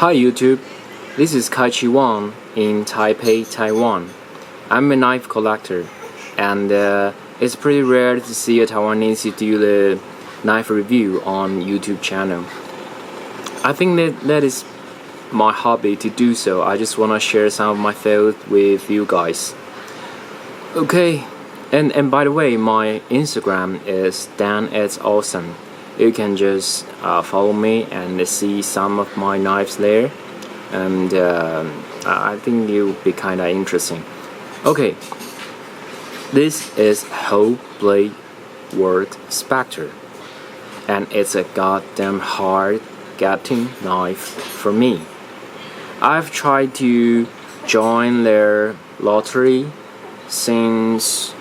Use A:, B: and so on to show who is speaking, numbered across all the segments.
A: Hi YouTube, this is Kaichi Wang in Taipei, Taiwan. I'm a knife collector, and it's pretty rare to see a Taiwanese do the knife review on YouTube channel. I think that is my hobby to do so. I just want to share some of my thoughts with you guys. Okay, and by the way, my Instagram is Dan@awesome. You can just follow me and see some of my knives there, and I think it will be kind of interesting. Okay, this is Holtblade word Spectre, and it's a goddamn hard getting knife for me. I've tried to join their lottery since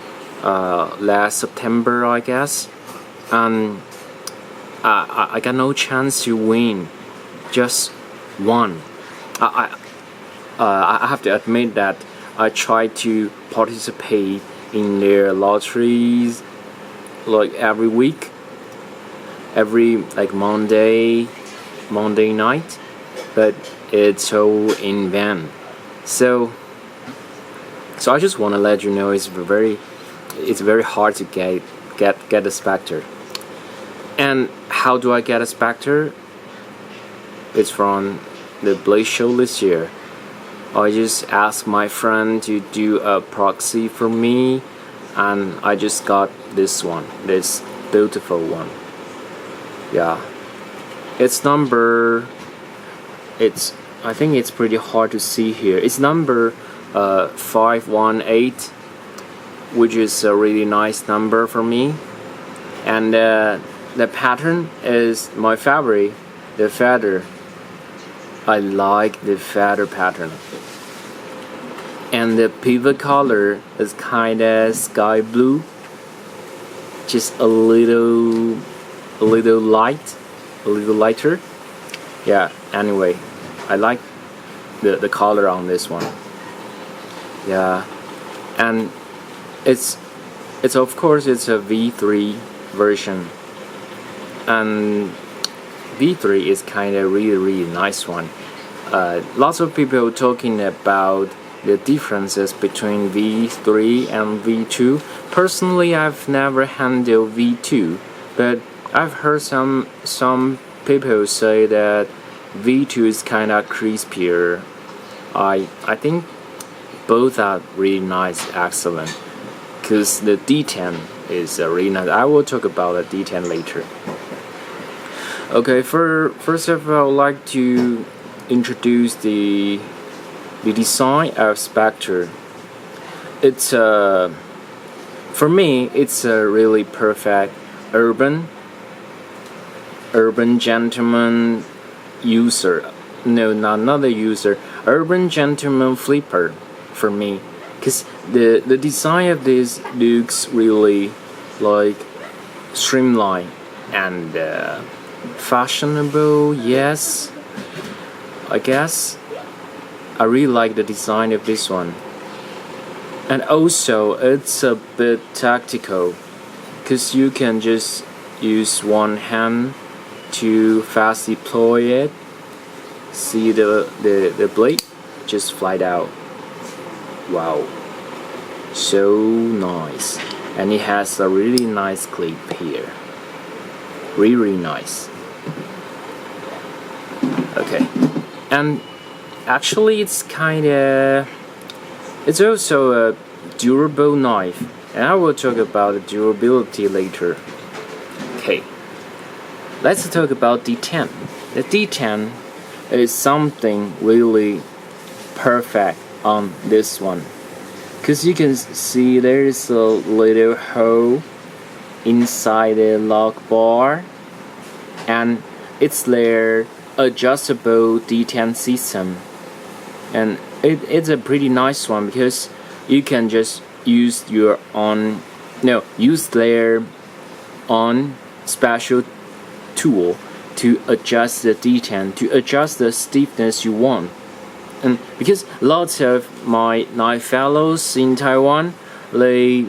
A: last September, I guess, and I got no chance to win, just one. I have to admit that I tried to participate in their lotteries like every week, every like Monday night, but it's all in vain. So I just want to let you know it's very hard to get a Spectre. And how do I get a Spectre? It's from the Blade show this year. I just asked my friend to do a proxy for me, and I just got this one, this beautiful one. Yeah, I think it's pretty hard to see here. It's number 518, which is a really nice number for me, and the pattern is my favorite, the feather. I like the feather pattern. And the pivot color is kinda sky blue, just a little lighter. Yeah, anyway, I like the color on this one. Yeah, and it's of course it's a V3 version. And V3 is kind of really nice one. Lots of people talking about the differences between V3 and V2. Personally, I've never handled V2, but I've heard some people say that V2 is kind of crispier. I think both are really nice, excellent, because the detent is really nice. I will talk about the detent later. Okay, first of all, I would like to introduce the design of Spectre. It's for me, it's a really perfect urban gentleman user. No, not a user. Urban gentleman flipper for me, because the design of this looks really like streamlined and fashionable. Yes, I guess I really like the design of this one, and also it's a bit tactical, because you can just use one hand to fast deploy it. See the blade just fly out. Wow, so nice. And it has a really nice clip here, really nice. Okay, and actually it's also a durable knife, and I will talk about the durability later. Okay, let's talk about detent. The detent is something really perfect on this one, because you can see there is a little hole inside the lock bar, and it's their adjustable detent system, and it's a pretty nice one, because you can just use their own special tool to adjust the detent, to adjust the stiffness you want. And because lots of my knife fellows in Taiwan, they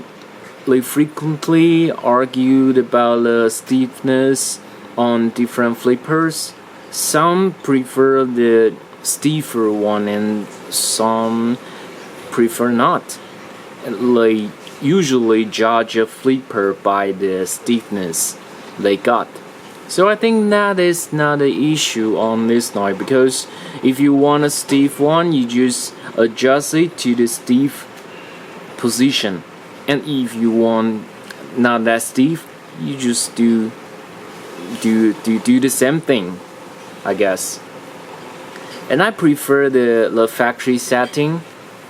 A: frequently argued about the stiffness on different flippers, Some prefer the stiffer one and some prefer not. They usually judge a flipper by the stiffness they got. So I think that is not an issue on this knife, because if you want a stiff one, you just adjust it to the stiff position, and if you want not that stiff, you just do the same thing, I guess. And I prefer the factory setting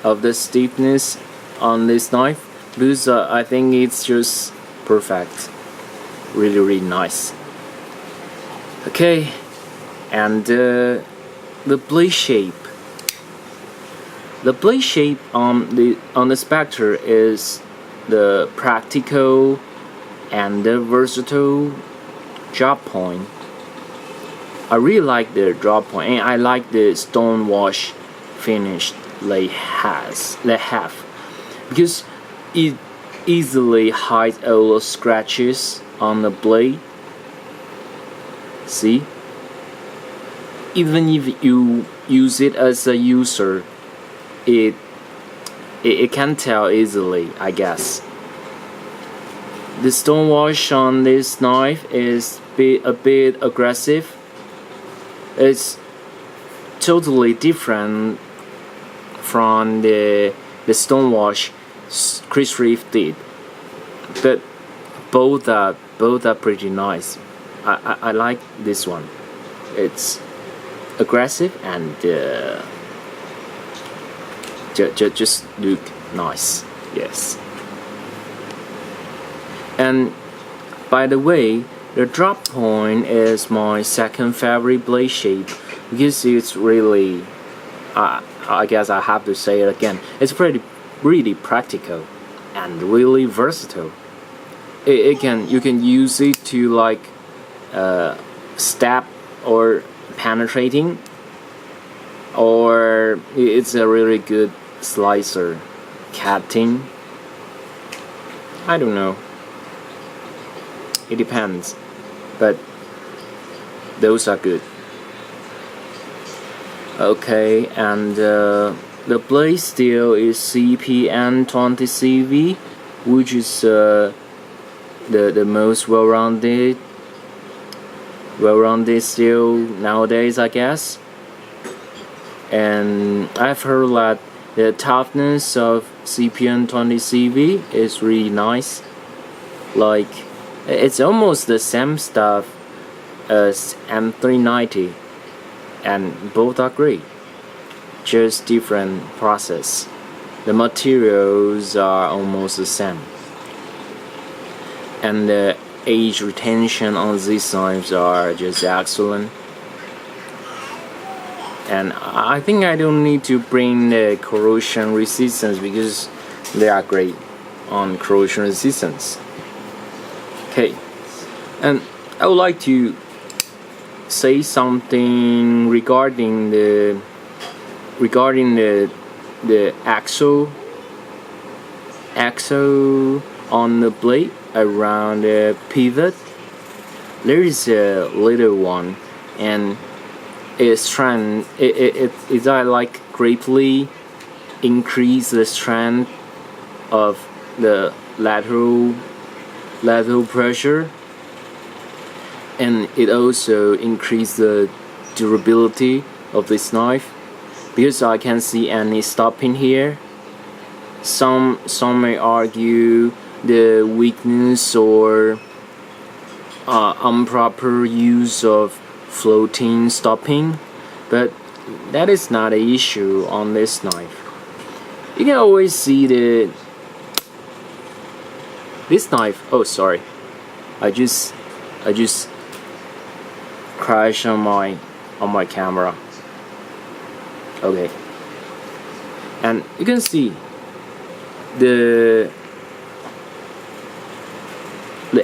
A: of the stiffness on this knife, because I think it's just perfect, really nice. Okay, and the blade shape. The blade shape on the Spectre is the practical and the versatile drop point. I really like the drop point, and I like the stone wash finish they have, because it easily hides all the scratches on the blade. See? Even if you use it as a user, it can tell easily, I guess. The stone wash on this knife is a bit aggressive. It's totally different from the stone wash Chris Reeve did, but both are pretty nice. I like this one. It's aggressive and just look nice. Yes. And by the way, the drop point is my second favorite blade shape, because it's really, I guess I have to say it again, it's really practical and really versatile. You can use it to like stab or penetrating, or it's a really good slicer, cutting. I don't know. It depends, but those are good. Okay, and the blade steel is CPN20CV, which is the most well-rounded steel nowadays, I guess. And I've heard that the toughness of CPN20CV is really nice. Like, it's almost the same stuff as M390, and both are great, just different process. The materials are almost the same, and the age retention on these knives are just excellent. And I think I don't need to bring the corrosion resistance, because they are great on corrosion resistance. Okay, and I would like to say something regarding the axle on the blade around the pivot. There is a little one, and its strength it like greatly increase the strength of the lateral pressure, and it also increase the durability of this knife, because I can't see any stopping here. Some may argue the weakness or improper use of floating stopping, but that is not an issue on this knife. You can always see this knife. Oh, sorry, I just crashed on my camera. Okay, and you can see the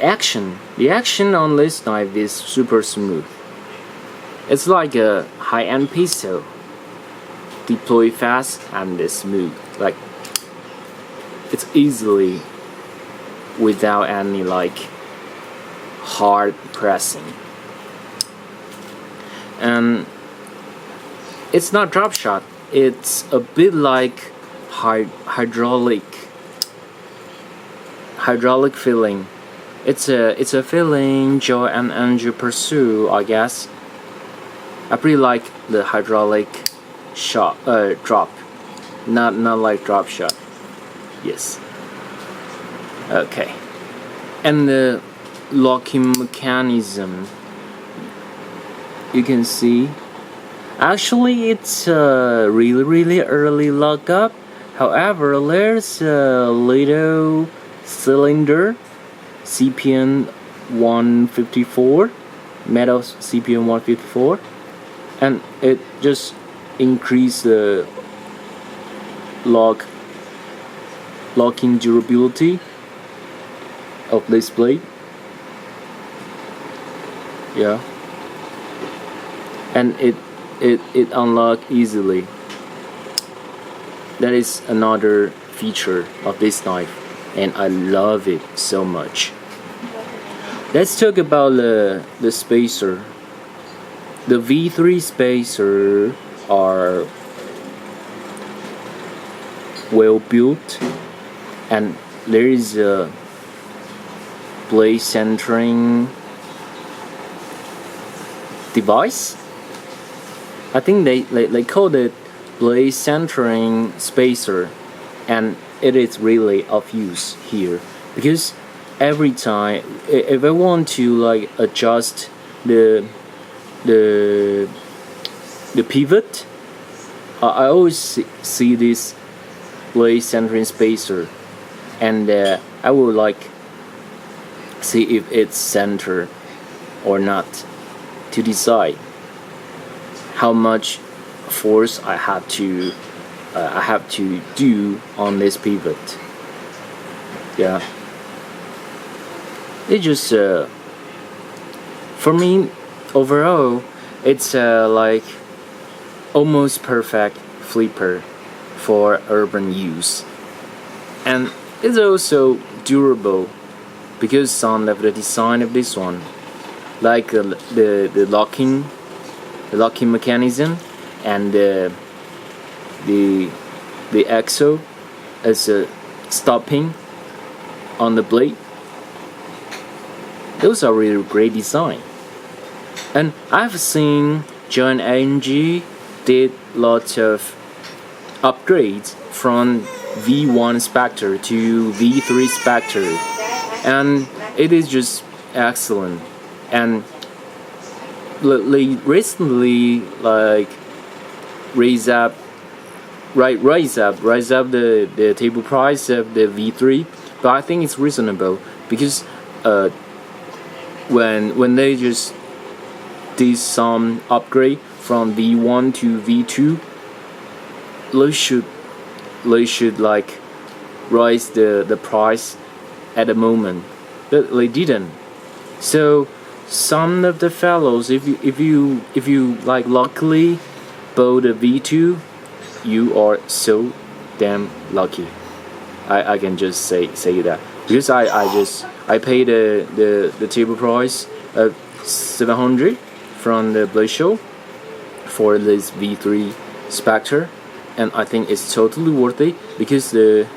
A: action on this knife is super smooth. It's like a high-end pistol, deploy fast and smooth. Like, it's easily without any like hard pressing. and it's not drop shot. It's a bit like hydraulic feeling. It's a feeling Joe and Andrew pursue, I guess. I pretty like the hydraulic shot drop, not like drop shot. Yes. Okay. And the locking mechanism, you can see. Actually, it's a really early lockup. However, there's a little cylinder, CPN 154, metal CPN 154, and it just increase the locking durability of this blade. Yeah, and it unlock easily. That is another feature of this knife, and I love it so much. Let's talk about the spacer. The V3 spacer are well built, and there is a blade centering device. I think they call it blade centering spacer, and it is really of use here, because every time if I want to like adjust the pivot, I always see this blade centering spacer, and I will like see if it's centered or not to decide how much force I have to do on this pivot. Yeah, it just for me overall it's like almost perfect flipper for urban use, and it's also durable because some of the design of this one, like the locking mechanism and the axle as a stopping on the blade. Those are really great design. And I've seen John ANG did lots of upgrades from V1 Spectre to V3 Spectre, and it is just excellent. And they recently like raise up the table price of the V3, but I think it's reasonable because when they just did some upgrade from V1 to V2, they should like raise the price at the moment, but they didn't. So some of the fellows, if you like luckily bought a V2, you are so damn lucky. I can just say that, because I paid the table price of 700 from the Blade Show for this V3 Spectre, and I think it's totally worth it because the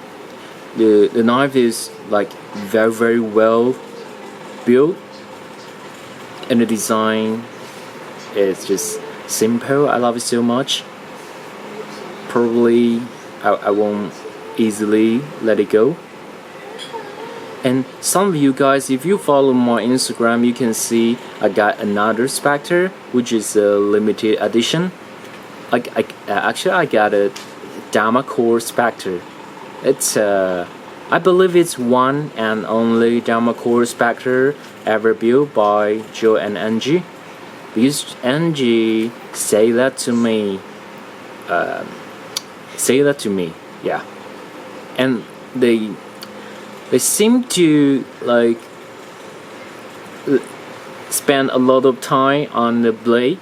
A: knife is like very well built, and the design is just simple. I love it so much. Probably I won't easily let it go. And some of you guys, if you follow my Instagram, you can see I got another Spectre, which is a limited edition. Actually I got a Damacore Spectre. It's I believe it's one and only Damacore Spectre ever built by Joe and Angie, because Angie say that to me. Yeah, and they seem to like spend a lot of time on the blade,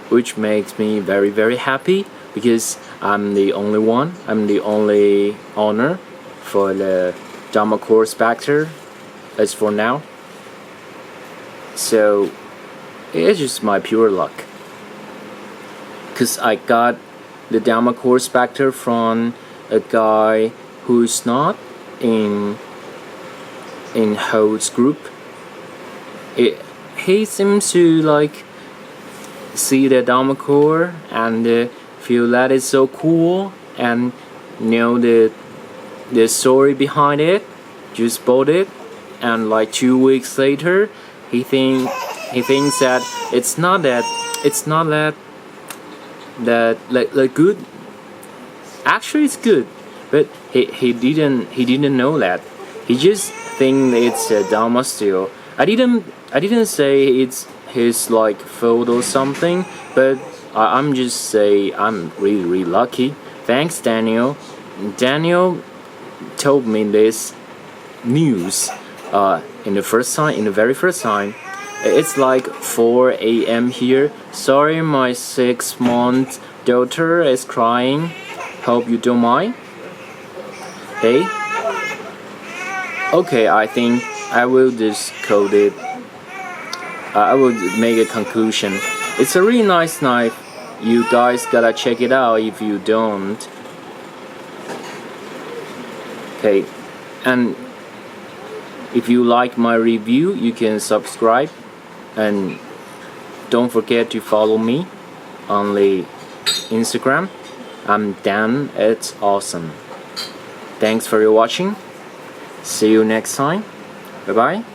A: which makes me very happy, because I'm the only owner for the Damacore Spectre as for now. So it's just my pure luck. Cause I got the Damacore Spectre from a guy who's not in Holt's group. He seems to like see the Damacore and feel that it's so cool and know the story behind it. Just bought it, and like 2 weeks later, he thinks that it's not that like good. Actually, it's good, but he didn't know that. He just think it's a Dharma steel. I didn't say it's his like fault or something, but I'm just say I'm really lucky. Thanks, Daniel. Daniel told me this news in the very first time. It's like 4 a.m. here. Sorry, my 6-month daughter is crying. Hope you don't mind. Hey. Okay, I think I will just code it. I will make a conclusion. It's a really nice knife. You guys gotta check it out if you don't. Okay, and if you like my review, you can subscribe, and don't forget to follow me on the Instagram. I'm Dan. It's awesome. Thanks for your watching. See you next time. Bye bye.